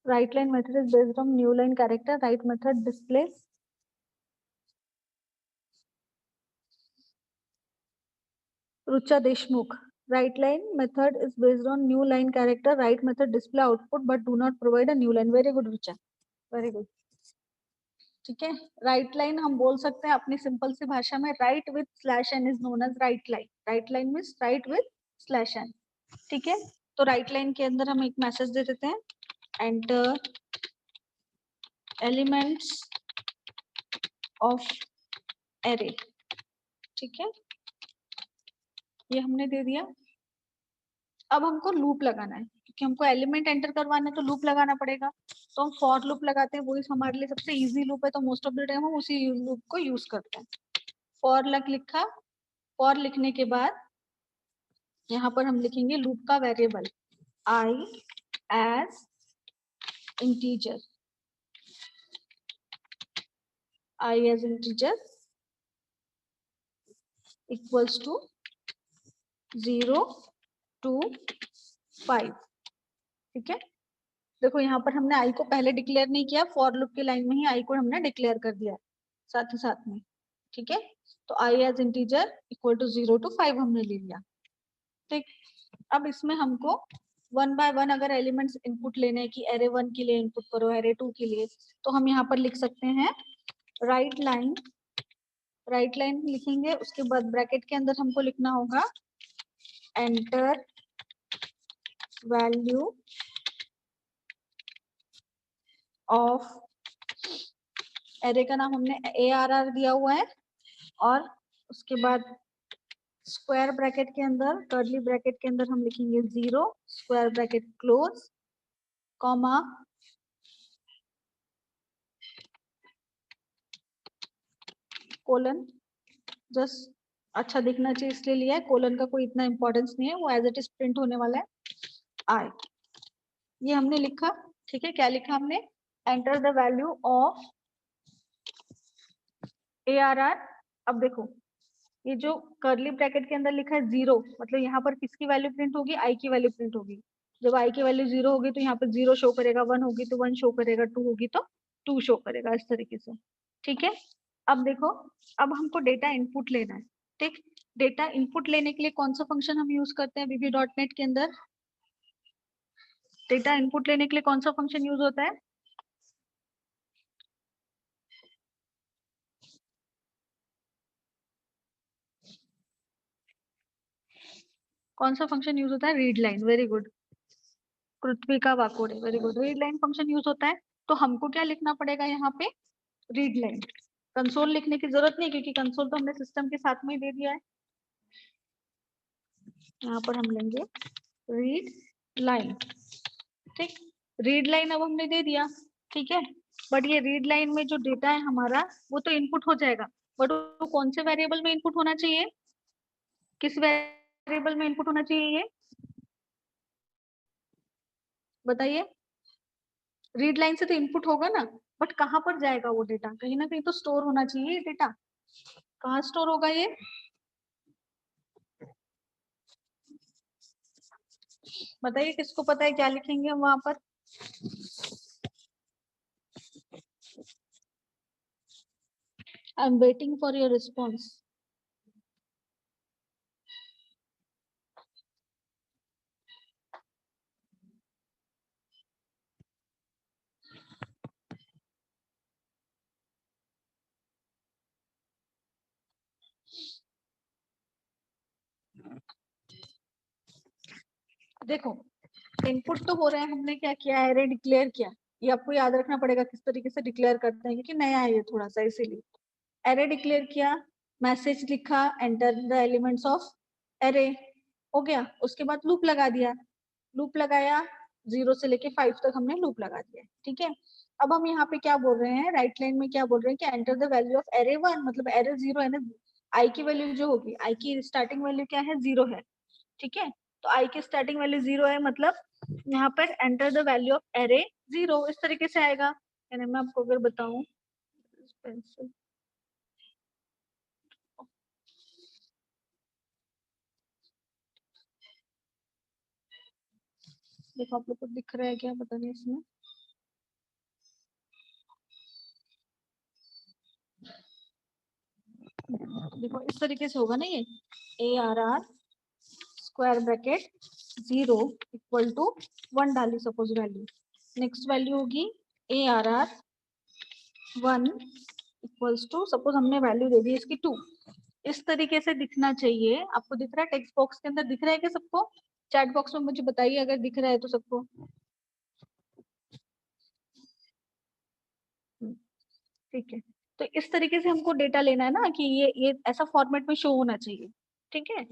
Right line method is based on new line character. Right method displays Rucha Deshmukh. Right line method is based on new line character. Right method display output but do not provide a new line. Very good Rucha. Very good. ठीक है, right line हम बोल सकते हैं अपनी simple C भाषा में, write with slash n is known as write line. Write line means write with slash n. ठीक है, तो राइट लाइन के अंदर हम एक मैसेज दे देते हैं, एंटर एलिमेंट्स ऑफ एरे. ठीक है, ये हमने दे दिया. अब हमको लूप लगाना है, क्योंकि हमको एलिमेंट एंटर करवाना है तो लूप लगाना पड़ेगा. तो हम फॉर लूप लगाते हैं, वही हमारे लिए सबसे इजी लूप है, तो मोस्ट ऑफ द टाइम हम उसी लूप को यूज करते हैं. फॉर लिखा, फॉर लिखने के बाद यहाँ पर हम लिखेंगे लूप का variable I as integer. I as integer equals to 0 to 5. ठीक है, देखो यहाँ पर हमने आई को पहले डिक्लेयर नहीं किया, फॉर लूप की लाइन में ही आई को हमने डिक्लेयर कर दिया साथ ही साथ में. ठीक है, तो I as integer equal to 0 to 5 हमने ले लिया. ठीक, अब इसमें हमको वन बाय वन अगर एलिमेंट्स इनपुट लेने हैं कि एरे 1 के लिए इनपुट करो, एरे 2 के लिए, तो हम यहाँ पर लिख सकते हैं राइट लाइन. राइट लाइन लिखेंगे, उसके बाद ब्रैकेट के अंदर हमको लिखना होगा एंटर वैल्यू ऑफ एरे का नाम हमने ARR दिया हुआ है, और उसके बाद स्क्वायर ब्रैकेट के अंदर, कर्ली ब्रैकेट के अंदर हम लिखेंगे 0 square bracket close comma colon. Just अच्छा दिखना चाहिए इसलिए लिया है, कोलन का कोई इतना इंपॉर्टेंस नहीं है, वो एज इट इज प्रिंट होने वाला है आई. ये हमने लिखा. ठीक है, क्या लिखा हमने, enter the value of ARR. अब देखो ये जो कर्ली ब्रैकेट के अंदर लिखा है 0, मतलब यहाँ पर किसकी वैल्यू प्रिंट होगी, आई की वैल्यू प्रिंट होगी. जब आई की वैल्यू 0 होगी तो यहाँ पर 0 शो करेगा, 1 होगी तो 1 शो करेगा, 2 होगी तो 2 शो करेगा, इस तरीके से. ठीक है, अब देखो, अब हमको डेटा इनपुट लेना है. ठीक, डेटा इनपुट लेने के लिए कौन सा फंक्शन हम यूज करते हैं VB.NET के अंदर. डेटा इनपुट लेने के लिए कौन सा फंक्शन यूज होता है, कौन सा फंक्शन यूज होता है, read line. Very good Kritvika Wakode, very good. Read line function use होता है. तो हमको क्या लिखना पड़ेगा यहाँ पे, रीड लाइन. कंसोल लिखने की जरूरत नहीं, क्योंकि कंसोल तो हमने सिस्टम के साथ में ही दे दिया है. यहाँ पर हम लेंगे रीड लाइन. ठीक, रीड लाइन अब हमने दे दिया. ठीक है, बट ये रीड लाइन में जो डेटा है हमारा वो तो इनपुट हो जाएगा, बट वो कौन से वेरिएबल में इनपुट होना चाहिए, किस वेरिएबल में इनपुट होना चाहिए, ये बताइए. रीड लाइन से तो इनपुट होगा ना, बट कहाँ पर जाएगा वो डेटा, कहीं ना कहीं तो स्टोर होना चाहिए ये डेटा. कहाँ स्टोर होगा ये, बताइए, किसको पता है क्या लिखेंगे हम वहां पर. I am waiting for your response. देखो इनपुट तो हो रहे हैं, हमने क्या किया, एरे डिक्लेयर किया. ये आपको याद रखना पड़ेगा किस तरीके से डिक्लेयर करते हैं, क्योंकि नया है ये थोड़ा सा, इसीलिए. एरे डिक्लेयर किया, मैसेज लिखा, enter the elements of array, हो गया. उसके बाद लूप लगा दिया, लूप लगाया 0 से लेके 5 तक हमने लूप लगा दिया. ठीक है, अब हम यहाँ पे क्या बोल रहे हैं, राइट लाइन में क्या बोल रहे हैं कि enter the value of array 1, मतलब एरे 0 है ना, आई की वैल्यू जो होगी, आई की स्टार्टिंग वैल्यू क्या है, 0 है. ठीक है, तो आई की स्टार्टिंग वैल्यू 0 है, मतलब यहाँ पर enter the value of array 0 इस तरीके से आएगा. यानी मैं आपको अगर बताऊं, देखो आप लोग को दिख रहा है क्या, पता नहीं इसमें. देखो इस तरीके से होगा ना, ये ARR square bracket 0 equal to 1 डाली सपोज वैल्यू। नेक्स्ट वैल्यू होगी ARR 1 इक्वल्स टू, सपोज हमने वैल्यू दे दी इसकी 2। इस तरीके से दिखना चाहिए। आपको दिख रहा है टेक्स्ट बॉक्स के अंदर, दिख रहा है क्या सबको? चैट बॉक्स में मुझे बताइए अगर दिख रहा है तो सबको। ठीक है, तो इस तरीके से हमको डेटा लेना है ना कि ये ऐसा फॉर्मेट में शो होना चाहिए। ठीक है,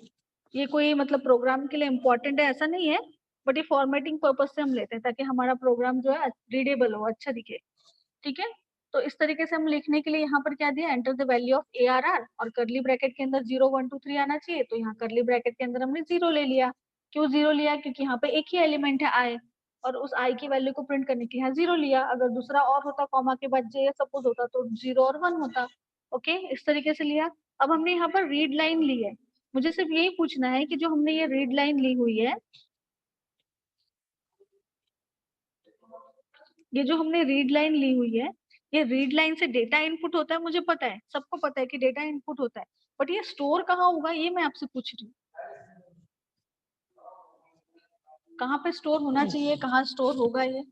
ये कोई मतलब प्रोग्राम के लिए इम्पोर्टेंट है ऐसा नहीं है, बट ये फॉर्मेटिंग पर्पज से हम लेते हैं ताकि हमारा प्रोग्राम जो है रीडेबल हो, अच्छा दिखे। ठीक है, तो इस तरीके से हम लिखने के लिए यहाँ पर क्या दिया, enter the value of ARR और करली ब्रैकेट के अंदर 0 1 2 3 आना चाहिए। तो यहाँ करली ब्रैकेट के अंदर हमने 0 ले लिया। क्यों 0 लिया? क्योंकि यहाँ पे एक ही एलिमेंट है I, और उस I की वैल्यू को प्रिंट करने के लिए यहाँ 0 लिया। अगर दूसरा और होता कॉमा के बाद J सपोज होता तो 0 और 1 होता। ओके, इस तरीके से लिया। अब हमने यहाँ पर रीड लाइन ली है। मुझे सिर्फ यही पूछना है कि जो हमने ये रीड लाइन ली हुई है, ये जो हमने रीड लाइन ली हुई है, ये रीड लाइन से डेटा इनपुट होता है, मुझे पता है, सबको पता है कि डेटा इनपुट होता है, बट ये स्टोर कहाँ होगा ये मैं आपसे पूछ रही हूँ। कहाँ पे स्टोर होना चाहिए, कहाँ स्टोर होगा ये?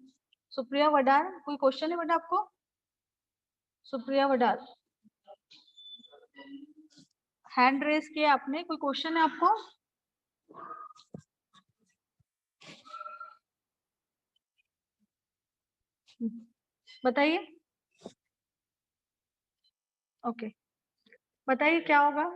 सुप्रिया वडार, कोई क्वेश्चन है बेटा आपको? सुप्रिया वडार, हैंड रेस किया आपने, कोई क्वेश्चन है आपको? बताइए। ओके, बताइए क्या होगा?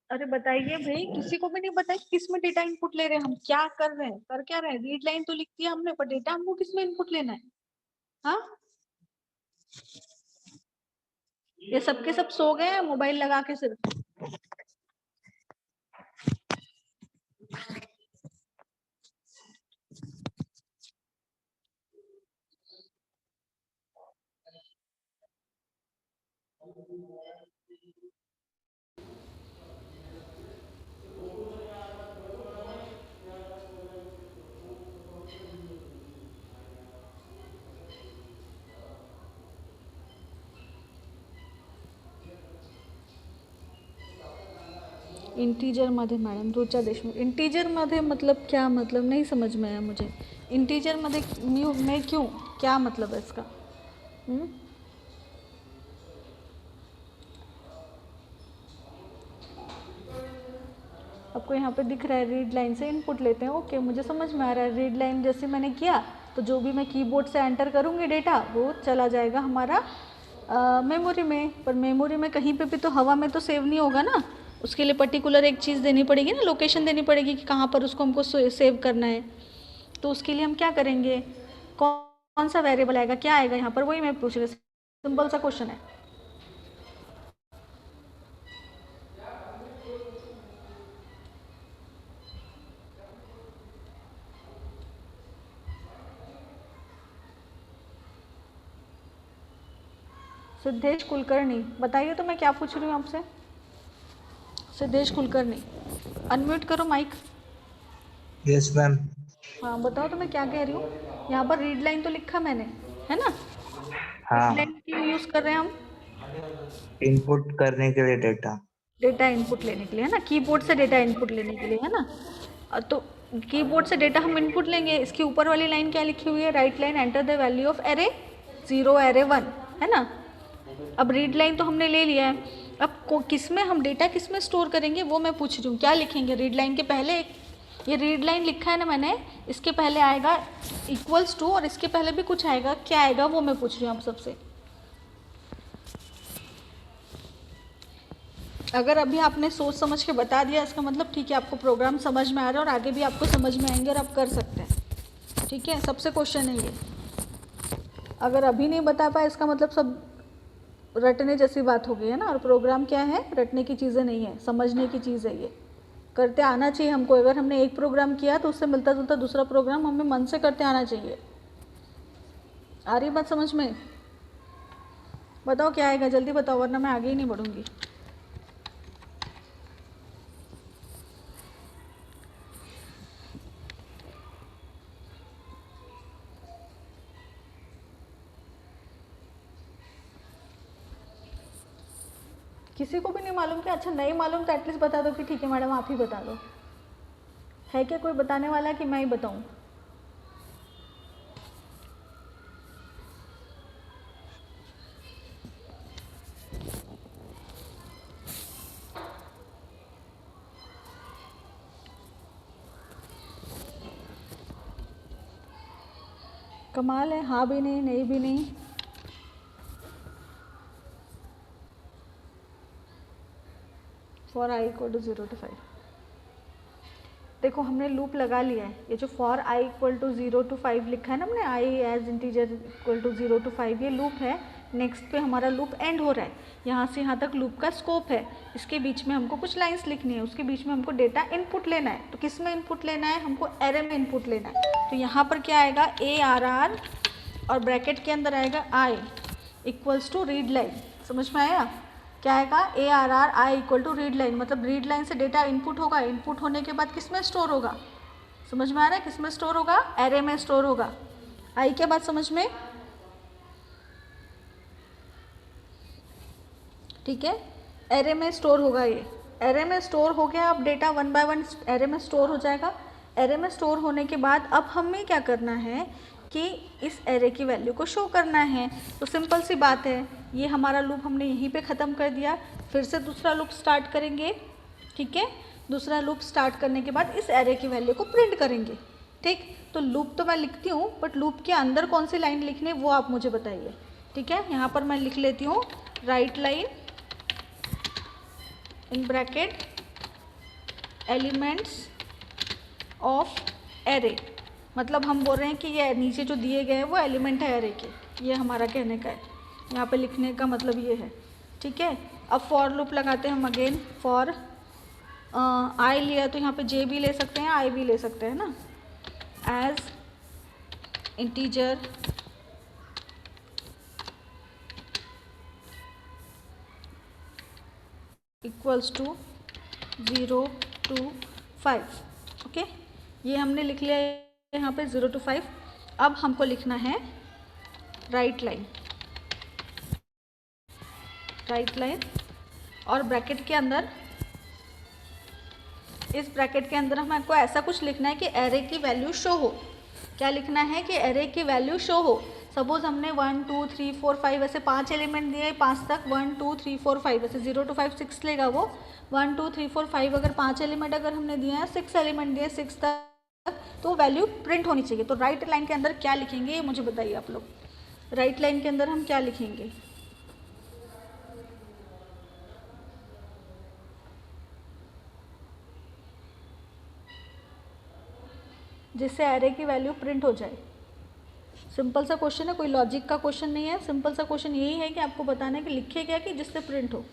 अरे बताइए भाई, किसी को भी नहीं पता कि किस में डेटा इनपुट ले रहे हैं हम, क्या कर रहे हैं, कर क्या रहे हैं? रीड लाइन तो लिख दिया हमने, पर डेटा हमको किस में इनपुट लेना है? हाँ, ये सबके सब सो गए हैं मोबाइल लगा के सिर्फ। इंटीजर मध्ये मॅडम, रुचा देशमुख, इंटीजर मध्ये मतलब क्या, मतलब नहीं समझ में आया मुझे। इंटीजर मध्ये में क्यों, क्या मतलब है इसका? आपको यहाँ पे दिख रहा है रीड लाइन से इनपुट लेते हैं। ओके, मुझे समझ में आ रहा है। रीड लाइन जैसे मैंने किया तो जो भी मैं कीबोर्ड से एंटर करूँगी डेटा वो चला जाएगा हमारा मेमोरी में, पर मेमोरी में कहीं पे भी तो हवा में तो सेव नहीं होगा ना, उसके लिए पर्टिकुलर एक चीज़ देनी पड़ेगी ना, लोकेशन देनी पड़ेगी कि कहाँ पर उसको हमको सेव करना है। तो उसके लिए हम क्या करेंगे, कौन सा वेरिएबल आएगा, क्या आएगा यहाँ पर, वही मैं पूछ रही, सिंपल सा क्वेश्चन है। सिद्धेश कुलकर्णी, बताइए तो मैं क्या पूछ रही हूँ आपसे। सिद्धेश कुलकर्णी, अनम्यूट करो माइक। Yes ma'am. हाँ बताओ तो मैं क्या कह रही हूँ। यहाँ पर रीड लाइन तो लिखा मैंने, है ना? हाँ, रीड लाइन क्यों यूज कर रहे हैं हम? इनपुट करने के लिए डेटा इनपुट लेने के लिए, है ना, कीबोर्ड से डेटा इनपुट लेने के लिए, है ना। तो कीबोर्ड से डेटा हम इनपुट लेंगे। इसकी ऊपर वाली लाइन क्या लिखी हुई है, right line, enter the value of array 0 array 1, है ना। अब रीड लाइन तो हमने ले लिया है, अब किस में हम डेटा किस में स्टोर करेंगे वो मैं पूछ रही हूँ। क्या लिखेंगे रीड लाइन के पहले? ये रीड लाइन लिखा है ना मैंने, इसके पहले आएगा इक्वल्स टू, और इसके पहले भी कुछ आएगा, क्या आएगा वो मैं पूछ रही हूँ आप सबसे। अगर अभी आपने सोच समझ के बता दिया इसका मतलब ठीक है, आपको प्रोग्राम समझ में आ रहा है और आगे भी आपको समझ में आएंगे और आप कर सकते हैं। ठीक है, सबसे क्वेश्चन है ये। अगर अभी नहीं बता पाए इसका मतलब सब रटने जैसी बात हो गई है ना। और प्रोग्राम क्या है, रटने की चीज़ें नहीं है, समझने की चीज़ है ये। करते आना चाहिए हमको। अगर हमने एक प्रोग्राम किया तो उससे मिलता जुलता दूसरा प्रोग्राम हमें मन से करते आना चाहिए। आ रही बात समझ में? बताओ क्या आएगा, जल्दी बताओ वरना मैं आगे ही नहीं बढ़ूंगी। किसी को भी नहीं मालूम क्या? अच्छा नहीं मालूम तो एटलीस्ट बता दो कि ठीक है मैडम आप ही बता दो। है क्या कोई बताने वाला कि मैं ही बताऊं? कमाल है, हाँ भी नहीं, नहीं भी नहीं। For I equal to 0 to 5। देखो हमने लूप लगा लिया है। ये जो for I equal to 0 to 5 लिखा है ना हमने, I as integer equal to 0 to 5, ये लूप है। नेक्स्ट पे हमारा लूप एंड हो रहा है। यहाँ से यहाँ तक लूप का स्कोप है। इसके बीच में हमको कुछ लाइंस लिखनी है, उसके बीच में हमको डेटा इनपुट लेना है। तो किस में इनपुट लेना है? हमको एरे में इनपुट लेना है। तो यहाँ पर क्या आएगा, ARR और ब्रैकेट के अंदर आएगा I equals to read line. समझ में आया? क्या आएगा, ARR I equal to read line, मतलब रीड लाइन से डेटा इनपुट होगा। इनपुट होने के बाद किस में स्टोर होगा? समझ में आ रहा है? किस में स्टोर होगा? एरे में स्टोर होगा। आई क्या बात समझ में? ठीक है, एरे में स्टोर होगा। ये एरे में स्टोर हो गया। अब डेटा 1 by 1 एरे में स्टोर हो जाएगा। एरे में स्टोर होने के बाद अब हमें क्या करना है कि इस एरे की वैल्यू को शो करना है। तो सिंपल सी बात है, ये हमारा लूप हमने यहीं पे ख़त्म कर दिया। फिर से दूसरा लूप स्टार्ट करेंगे। ठीक है, दूसरा लूप स्टार्ट करने के बाद इस एरे की वैल्यू को प्रिंट करेंगे। ठीक, तो लूप तो मैं लिखती हूँ, बट लूप के अंदर कौन सी लाइन लिखनी है वो आप मुझे बताइए। ठीक है, यहाँ पर मैं लिख लेती हूँ right line in bracket elements of array. मतलब हम बोल रहे हैं कि ये नीचे जो दिए गए हैं वो एलिमेंट है एरे के। ये हमारा कहने का है, यहाँ पे लिखने का मतलब ये है। ठीक है, अब फॉर लूप लगाते हैं हम अगेन। फॉर आई लिया तो यहाँ पे जे भी ले सकते हैं, आई भी ले सकते हैं ना। As integer equals to 0 to 5। Okay, ये हमने लिख लिया यहाँ पे 0 to 5। अब हमको लिखना है राइट लाइन, राइट लाइन और ब्रैकेट के अंदर, इस ब्रैकेट के अंदर हमको ऐसा कुछ लिखना है कि एरे की वैल्यू शो हो। क्या लिखना है कि एरे की वैल्यू शो हो। सपोज हमने 1 2 3 4 5 ऐसे 5 एलिमेंट दिए, 5 तक 1 2 3 4 5 ऐसे 0 to 5 6 लेगा वो। 1 2 3 4 5 अगर 5 एलिमेंट अगर हमने दिए हैं, 6 एलिमेंट दिए 6 तक, तो वैल्यू प्रिंट होनी चाहिए। तो राइट लाइन के अंदर क्या लिखेंगे ये मुझे बताइए आप लोग। राइट लाइन के अंदर हम क्या लिखेंगे? जिससे एरे की वैल्यू प्रिंट हो जाए। सिंपल सा क्वेश्चन है, कोई लॉजिक का क्वेश्चन नहीं है। सिंपल सा क्वेश्चन यही है कि आपको बताना है कि लिखे क्या कि जिससे प्रिंट हो।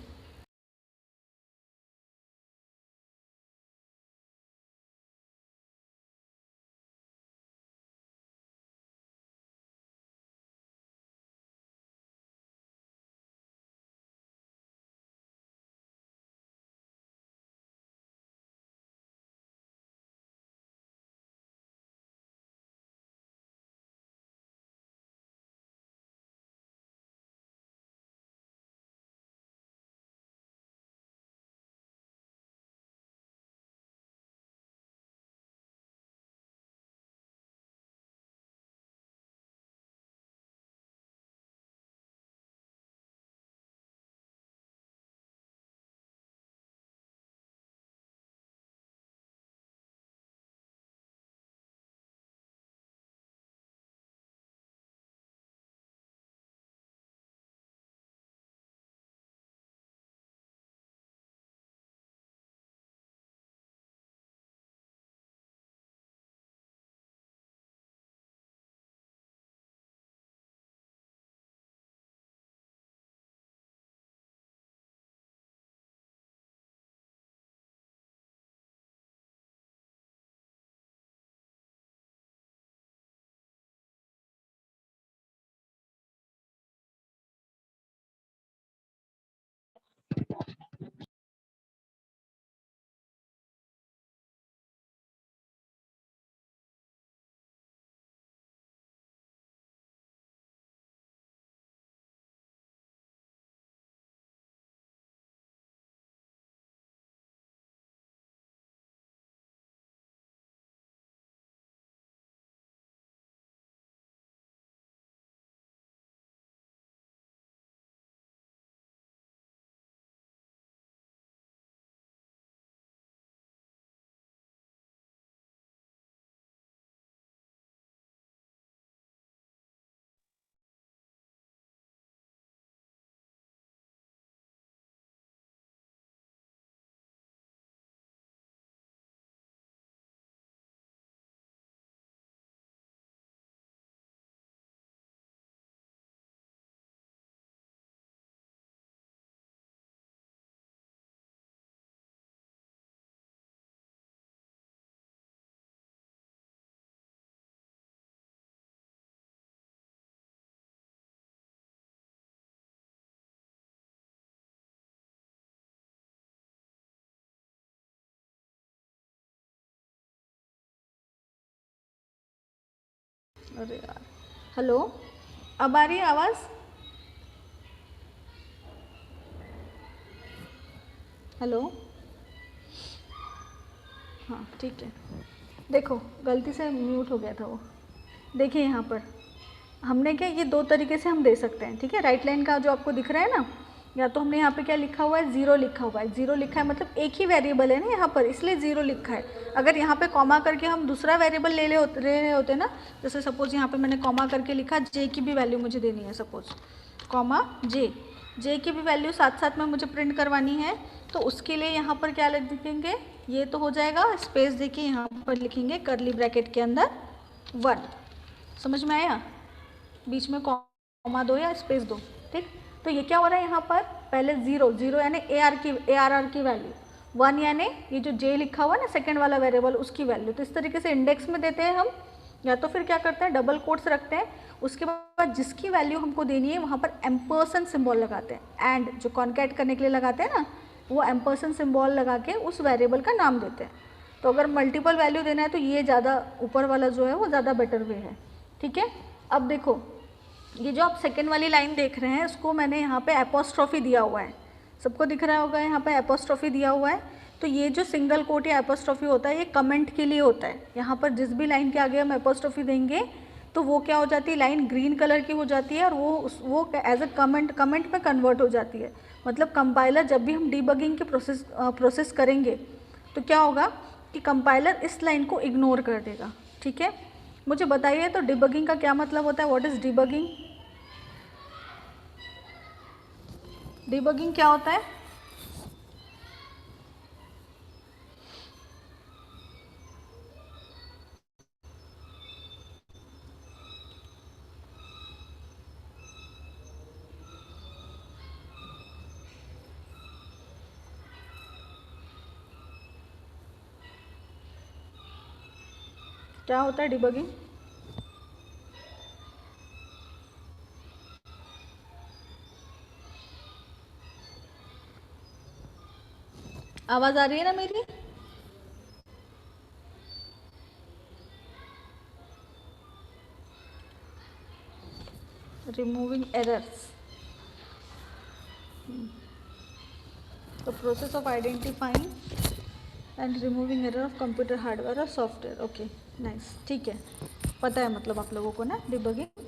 अरे यार, हेलो, अब आ रही है आवाज़? हेलो, हाँ ठीक है। देखो गलती से म्यूट हो गया था वो। देखिए यहाँ पर हमने क्या, ये दो तरीके से हम दे सकते हैं, ठीक है। राइट लाइन का जो आपको दिख रहा है ना, या तो हमने यहाँ पे क्या लिखा हुआ है, ज़ीरो लिखा हुआ है। ज़ीरो लिखा है मतलब एक ही वेरिएबल है ना यहाँ पर, इसलिए ज़ीरो लिखा है। अगर यहाँ पे कॉमा करके हम दूसरा वेरिएबल ले रहे होते ना, जैसे सपोज यहाँ पे मैंने कॉमा करके लिखा जे की भी वैल्यू मुझे देनी है, सपोज कॉमा जे की भी वैल्यू साथ साथ में मुझे प्रिंट करवानी है, तो उसके लिए यहाँ पर क्या लिखेंगे, ये तो हो जाएगा, स्पेस देखिए यहाँ पर लिखेंगे करली ब्रैकेट के अंदर 1। समझ में आया? बीच में कॉमा दो या स्पेस दो, ठीक। तो ये क्या हो रहा है यहाँ पर, पहले ज़ीरो यानी ए आर आर की वैल्यू, 1 यानी ये जो जे लिखा हुआ ना सेकंड वाला वेरिएबल उसकी वैल्यू। तो इस तरीके से इंडेक्स में देते हैं हम, या तो फिर क्या करते हैं डबल कोट्स रखते हैं, उसके बाद जिसकी वैल्यू हमको देनी है वहाँ पर एम्परसेंड सिंबल लगाते हैं, एंड जो कॉन्कैट करने के लिए लगाते हैं ना, वो एम्परसेंड सिंबल लगा के उस वेरिएबल का नाम देते हैं। तो अगर मल्टीपल वैल्यू देना है तो ये ज़्यादा ऊपर वाला जो है वो ज़्यादा बेटर वे है, ठीक है। अब देखो ये जो आप सेकेंड वाली लाइन देख रहे हैं, उसको मैंने यहाँ पे एपोस्ट्रॉफी दिया हुआ है, सबको दिख रहा होगा यहाँ पे एपोस्ट्रॉफी दिया हुआ है। तो ये जो सिंगल कोट या एपोस्ट्रॉफी होता है ये कमेंट के लिए होता है। यहाँ पर जिस भी लाइन के आगे हम एपोस्ट्रॉफी देंगे तो वो क्या हो जाती है, लाइन ग्रीन कलर की हो जाती है और वो एज अ कमेंट में कन्वर्ट हो जाती है। मतलब कंपाइलर जब भी हम डीबगिंग के प्रोसेस करेंगे तो क्या होगा कि कंपाइलर इस लाइन को इग्नोर कर देगा, ठीक है। मुझे बताइए तो डिबगिंग का क्या मतलब होता है, व्हाट इज़ डिबगिंग? डिबगिंग क्या होता है? क्या होता है डिबगिंग? आवाज़ आ रही है ना मेरी? Removing errors, the process of identifying and removing error of computer hardware और सॉफ्टवेयर। ओके नाइस, ठीक है, पता है मतलब आप लोगों को ना डिबगिंग।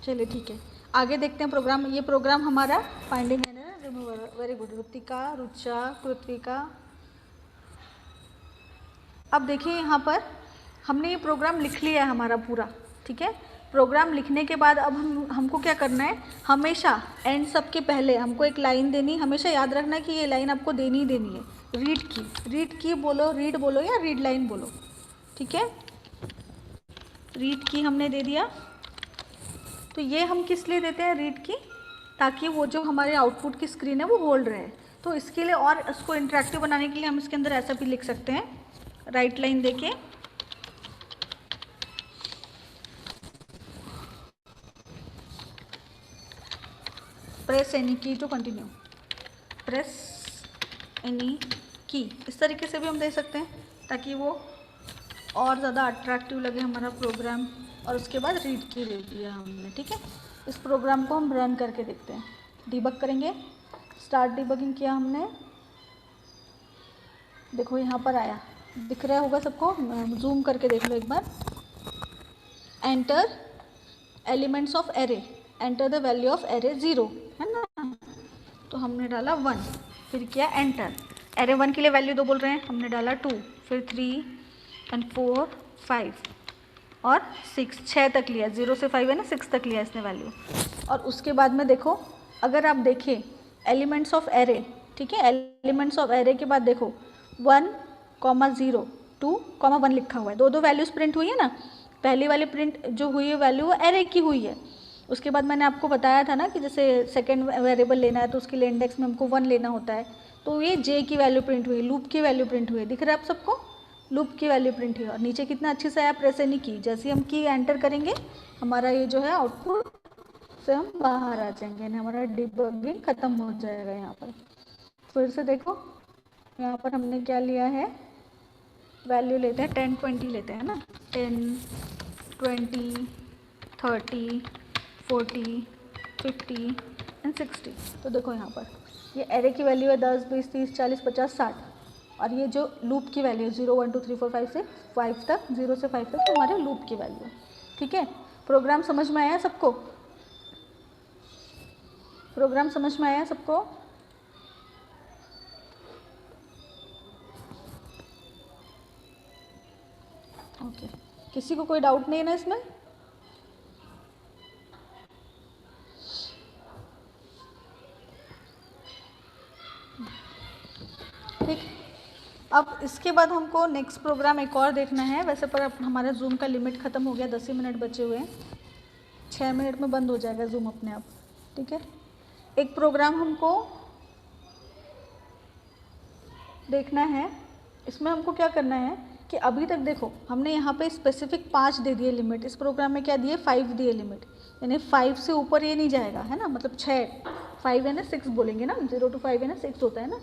चलिए ठीक है, आगे देखते हैं प्रोग्राम। ये प्रोग्राम हमारा finding error remover, very good Rutika, Rucha, Kritvika. अब देखिए यहाँ पर हमने ये प्रोग्राम लिख लिया है हमारा पूरा, ठीक है। प्रोग्राम लिखने के बाद अब हमको क्या करना है, हमेशा एंड सब के पहले हमको एक लाइन देनी, हमेशा याद रखना है कि ये लाइन आपको देनी ही देनी है। रीड की बोलो, रीड बोलो या रीड लाइन बोलो, ठीक है। रीड की हमने दे दिया, तो ये हम किस लिए देते हैं रीड की, ताकि वो जो हमारे आउटपुट की स्क्रीन है वो होल्ड रहे। तो इसके लिए और इसको इंटरेक्टिव बनाने के लिए हम इसके अंदर ऐसा भी लिख सकते हैं, राइट लाइन देके प्रेस एनी की टू कंटिन्यू, प्रेस एनी की, इस तरीके से भी हम दे सकते हैं ताकि वो और ज़्यादा अट्रैक्टिव लगे हमारा प्रोग्राम। और उसके बाद रीड की दे दिया हमने, ठीक है। इस प्रोग्राम को हम रन करके देखते हैं, डिबग करेंगे। स्टार्ट डिबगिंग किया हमने, देखो यहाँ पर आया, दिख रहा होगा सबको, जूम करके देख लो एक बार। Enter elements of array, enter the value of array 0, है ना। तो हमने डाला 1, फिर किया एंटर, एरे 1 के लिए वैल्यू 2 बोल रहे हैं, हमने डाला 2, फिर 3 एंड 4 5 और 6, 6 तक लिया, 0 से 5 है ना, 6 तक लिया इसने वैल्यू। और उसके बाद में देखो, अगर आप देखें एलिमेंट्स ऑफ एरे, ठीक है, एलिमेंट्स ऑफ एरे के बाद देखो 1, 0, 2, 1 लिखा हुआ है, दो वैल्यूज़ प्रिंट हुई है ना। पहली वाली प्रिंट जो हुई है वैल्यू वो एरे की हुई है। उसके बाद मैंने आपको बताया था ना कि जैसे सेकेंड वेरिएबल लेना है तो उसके लिए इंडेक्स में हमको 1 लेना होता है। तो ये जे की वैल्यू प्रिंट हुई, लूप की वैल्यू प्रिंट हुई, दिख रहा है आप सबको, लूप की वैल्यू प्रिंट हुई। और नीचे कितना अच्छे से आया, प्रेस एनी की, जैसे हम की एंटर करेंगे हमारा ये जो है आउटपुट से हम बाहर आ जाएंगे, हमारा डिबगिंग खत्म हो जाएगा। यहाँ पर फिर से देखो, यहाँ पर हमने क्या लिया है, वैल्यू लेते हैं 10 20 लेते हैं ना, 10 20 30, 40, 50 एंड 60। तो देखो यहाँ पर ये एरे की वैल्यू है 10, 20, 30, 40, 50, 60 और ये जो लूप की वैल्यू है 0, 1, 2, 3, 4, 5, 6, 5 तक, 0 से 5 तक हमारे लूप की वैल्यू है। ठीक है, प्रोग्राम समझ में आया सबको? प्रोग्राम समझ में आया सबको? ओके, किसी को कोई डाउट नहीं है ना इसमें? ठीक, अब इसके बाद हमको नेक्स्ट प्रोग्राम एक और देखना है। वैसे पर अब हमारा जूम का लिमिट ख़त्म हो गया, 10 ही मिनट बचे हुए हैं, 6 मिनट में बंद हो जाएगा जूम अपने आप। ठीक है, एक प्रोग्राम हमको देखना है। इसमें हमको क्या करना है कि अभी तक देखो हमने यहाँ पे स्पेसिफिक 5 दे दिए लिमिट, इस प्रोग्राम में क्या दिए 5 दिए लिमिट, यानी 5 से ऊपर ये नहीं जाएगा, है ना, मतलब 6, 5 है ना 6 बोलेंगे ना, 0 to 5 है ना 6 होता है ना।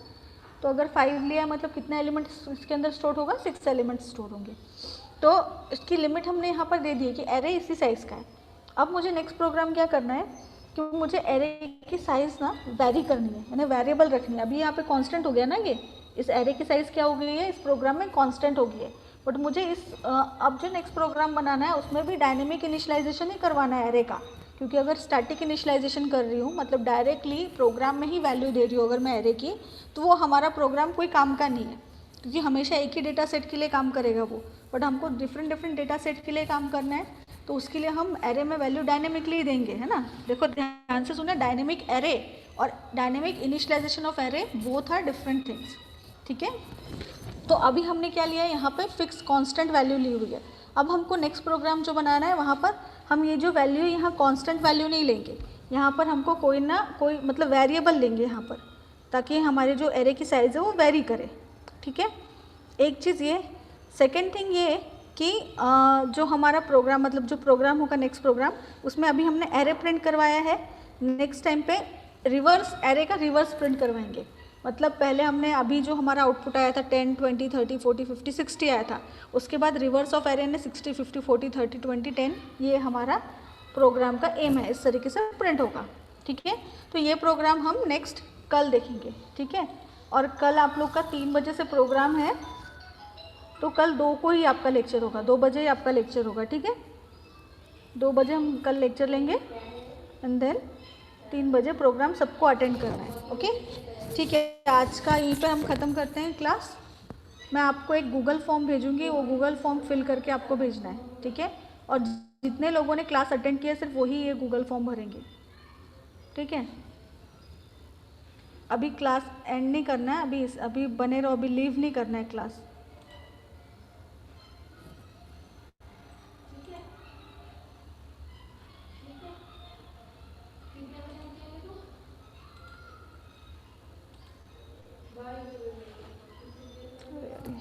तो अगर 5 लिया मतलब कितना एलिमेंट्स इसके अंदर स्टोर होगा, 6 एलिमेंट्स स्टोर होंगे। तो इसकी लिमिट हमने यहाँ पर दे दी है कि एरे इसी साइज़ का है। अब मुझे नेक्स्ट प्रोग्राम क्या करना है कि मुझे एरे की साइज़ ना वेरी करनी है, यानी वेरिएबल रखनी है। अभी यहाँ पे कांस्टेंट हो गया ना, ये इस एरे की साइज़ क्या हो गई है, इस प्रोग्राम में कांस्टेंट हो गई है। बट मुझे इस अब जो नेक्स्ट प्रोग्राम बनाना है उसमें भी डायनेमिक इनिशियलाइजेशन ही करवाना है एरे का, क्योंकि अगर स्टैटिक इनिशियलाइजेशन कर रही हूँ मतलब डायरेक्टली प्रोग्राम में ही वैल्यू दे रही हूँ अगर मैं एरे की, तो वो हमारा प्रोग्राम कोई काम का नहीं है, क्योंकि हमेशा एक ही डेटा सेट के लिए काम करेगा वो। बट हमको डिफरेंट डेटा सेट के लिए काम करना है, तो उसके लिए हम एरे में वैल्यू डायनेमिकली देंगे, है ना। देखो ध्यान से सुना, डायनेमिक एरे और dynamic initialization of array both are different things. ठीक है, तो अभी हमने क्या लिया है, यहाँ पे फिक्स कांस्टेंट वैल्यू ली हुई है। अब हमको नेक्स्ट प्रोग्राम जो बनाना है वहाँ पर हम ये जो वैल्यू यहाँ कांस्टेंट वैल्यू नहीं लेंगे, यहाँ पर हमको कोई ना कोई मतलब वेरिएबल लेंगे यहाँ पर, ताकि हमारे जो एरे की साइज़ है वो वेरी करे। ठीक है, एक चीज़ ये। सेकेंड थिंग ये कि जो हमारा प्रोग्राम मतलब जो प्रोग्राम होगा नेक्स्ट प्रोग्राम, उसमें अभी हमने एरे प्रिंट करवाया है, नेक्स्ट टाइम पे रिवर्स एरे का रिवर्स प्रिंट करवाएंगे। मतलब पहले हमने अभी जो हमारा आउटपुट आया था 10, 20, 30, 40, 50, 60 आया था, उसके बाद रिवर्स ऑफ एरे ने 60, 50, 40, 30, 20, 10 ये हमारा प्रोग्राम का एम है, इस तरीके से प्रिंट होगा। ठीक है, तो ये प्रोग्राम हम नेक्स्ट कल देखेंगे। ठीक है, और कल आप लोग का 3 बजे से प्रोग्राम है, तो कल 2 को ही आपका लेक्चर होगा, 2 बजे ही आपका लेक्चर होगा। ठीक है, 2 बजे हम कल लेक्चर लेंगे एंड देन 3 बजे प्रोग्राम सबको अटेंड करना है। ओके, ठीक है, आज का यहीं पे हम ख़त्म करते हैं क्लास। मैं आपको एक गूगल फॉर्म भेजूंगी, वो गूगल फॉर्म फिल करके आपको भेजना है। ठीक है, और जितने लोगों ने क्लास अटेंड किया सिर्फ वही ये गूगल फॉर्म भरेंगे। ठीक है, अभी क्लास एंड नहीं करना है, अभी बने रहो, अभी लीव नहीं करना है क्लास।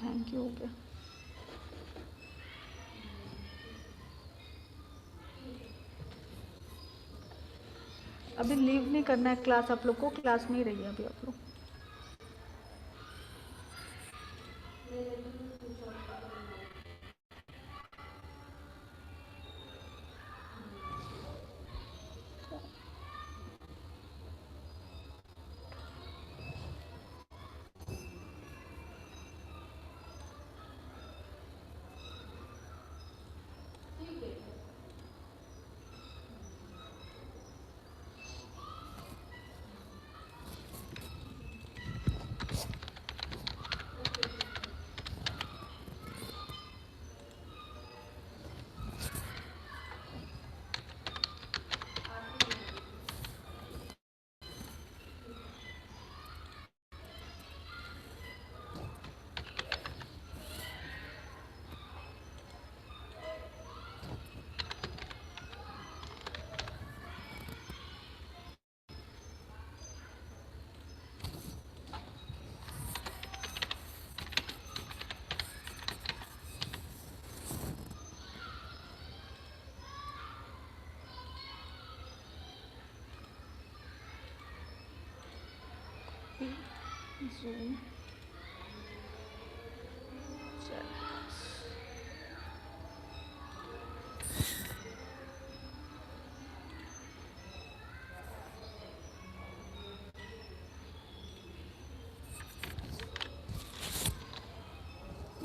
थैंक यू, हो गया। अभी लीव नहीं करना है क्लास, आप लोग को क्लास में ही रहिए अभी आप लोग। Zoom.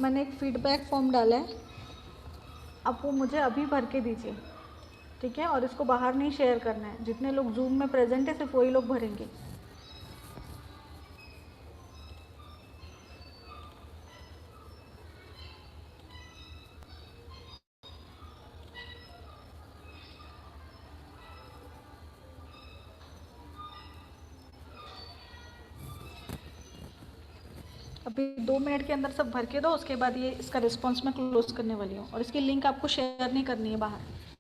मैंने एक फीडबैक फॉर्म डाला है, आप वो मुझे अभी भर के दीजिए, ठीक है? और इसको बाहर नहीं शेयर करना है, जितने लोग जूम में प्रेजेंट है सिर्फ वही लोग भरेंगे। अभी 2 मिनट के अंदर सब भर के दो, उसके बाद ये इसका रिस्पॉन्स मैं क्लोज करने वाली हूँ, और इसकी लिंक आपको शेयर नहीं करनी है बाहर।